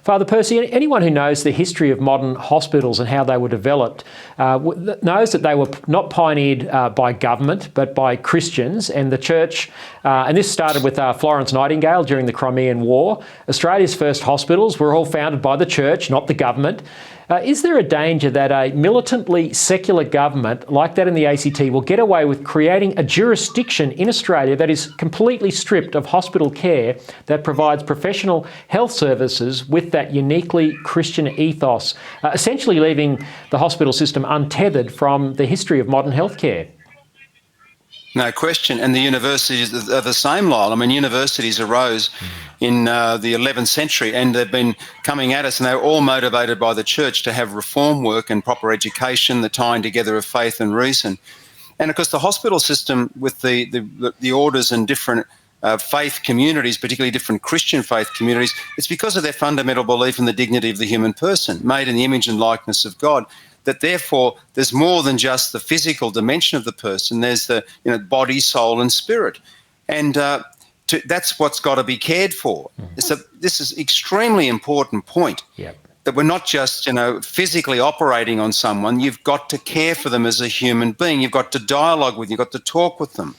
Father Percy, anyone who knows the history of modern hospitals and how they were developed knows that they were not pioneered by government, but by Christians and the church. And this started with Florence Nightingale during the Crimean War. Australia's first hospitals were all founded by the church, not the government. Is there a danger that a militantly secular government like that in the ACT will get away with creating a jurisdiction in Australia that is completely stripped of hospital care, that provides professional health services with that uniquely Christian ethos, essentially leaving the hospital system untethered from the history of modern healthcare? No question. And the universities are the same, Lyle. I mean, universities arose in the 11th century and they've been coming at us, and they're all motivated by the church to have reform work and proper education, the tying together of faith and reason. And of course, the hospital system with the orders and different faith communities, particularly different Christian faith communities, it's because of their fundamental belief in the dignity of the human person, made in the image and likeness of God. That therefore there's more than just the physical dimension of the person. There's the body, soul, and spirit, and that's what's got to be cared for. So this is extremely important point. Yep. That we're not just physically operating on someone. You've got to care for them as a human being. You've got to dialogue with them. You've got to talk with them,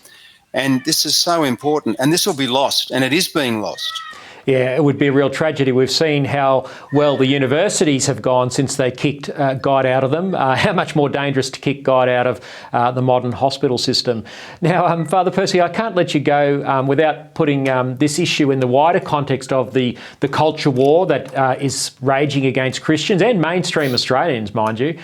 and this is so important. And this will be lost, and it is being lost. Yeah, it would be a real tragedy. We've seen how well the universities have gone since they kicked God out of them. How much more dangerous to kick God out of the modern hospital system. Now, Father Percy, I can't let you go without putting this issue in the wider context of the culture war that is raging against Christians and mainstream Australians, mind you.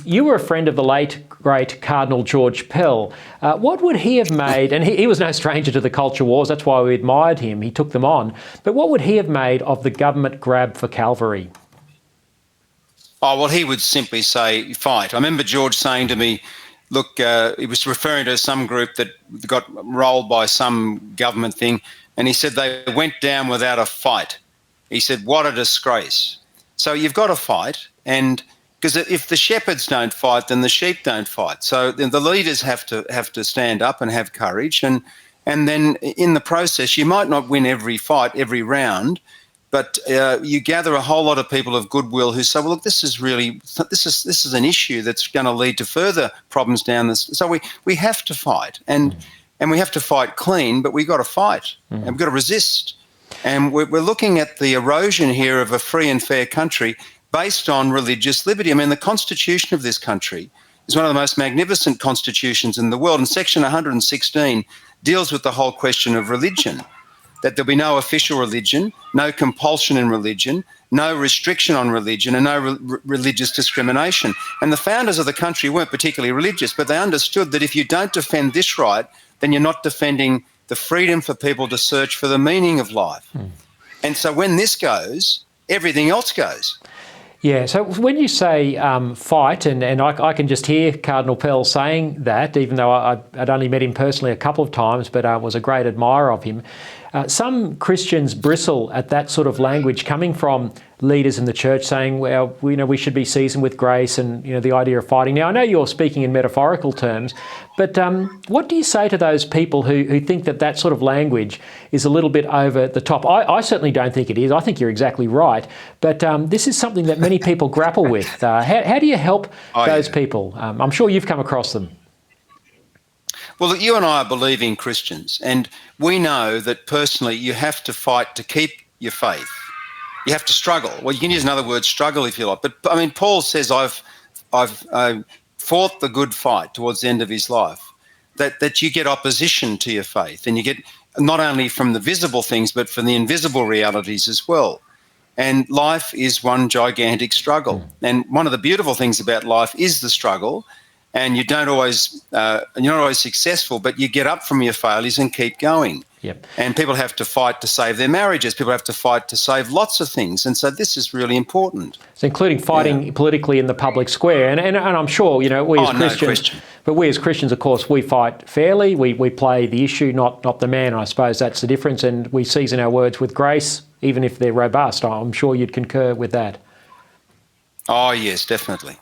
You were a friend of the late, great Cardinal George Pell. What would he have made, and he was no stranger to the culture wars, that's why we admired him, he took them on, but what would he have made of the government grab for Calvary? Oh, well, he would simply say, fight. I remember George saying to me, look, he was referring to some group that got rolled by some government thing, and he said they went down without a fight. He said, what a disgrace. So you've got to fight, and because if the shepherds don't fight, then the sheep don't fight. So then the leaders have to stand up and have courage, and then in the process, you might not win every fight, every round, but you gather a whole lot of people of goodwill who say, well, look, this is an issue that's going to lead to further problems down this. So we have to fight, and we have to fight clean, but we've got to fight, and we've got to resist. And we're looking at the erosion here of a free and fair country based on religious liberty. I mean, the constitution of this country is one of the most magnificent constitutions in the world, and Section 116 deals with the whole question of religion, that there'll be no official religion, no compulsion in religion, no restriction on religion, and no religious discrimination. And the founders of the country weren't particularly religious, but they understood that if you don't defend this right, then you're not defending the freedom for people to search for the meaning of life. And so when this goes, everything else goes. Yeah, so when you say fight, and I can just hear Cardinal Pell saying that, even though I'd only met him personally a couple of times, but was a great admirer of him. Some Christians bristle at that sort of language coming from leaders in the church saying, well, we should be seasoned with grace, and the idea of fighting. Now, I know you're speaking in metaphorical terms, but what do you say to those people who think that sort of language is a little bit over the top? I certainly don't think it is. I think you're exactly right. But this is something that many people grapple with. How do you help those people? I'm sure you've come across them. Well, look, you and I are believing Christians, and we know that personally you have to fight to keep your faith. You have to struggle. Well, you can use another word, struggle, if you like. But I mean, Paul says, I've fought the good fight towards the end of his life. That you get opposition to your faith, and you get not only from the visible things, but from the invisible realities as well. And life is one gigantic struggle. And one of the beautiful things about life is the struggle. And you're not always successful, but you get up from your failures and keep going. Yep. And people have to fight to save their marriages. People have to fight to save lots of things. And so this is really important. So including fighting politically in the public square. And I'm sure, we as Christians, but we as Christians, of course, we fight fairly. We play the issue, not the man. I suppose that's the difference. And we season our words with grace, even if they're robust. I'm sure you'd concur with that. Oh, yes, definitely.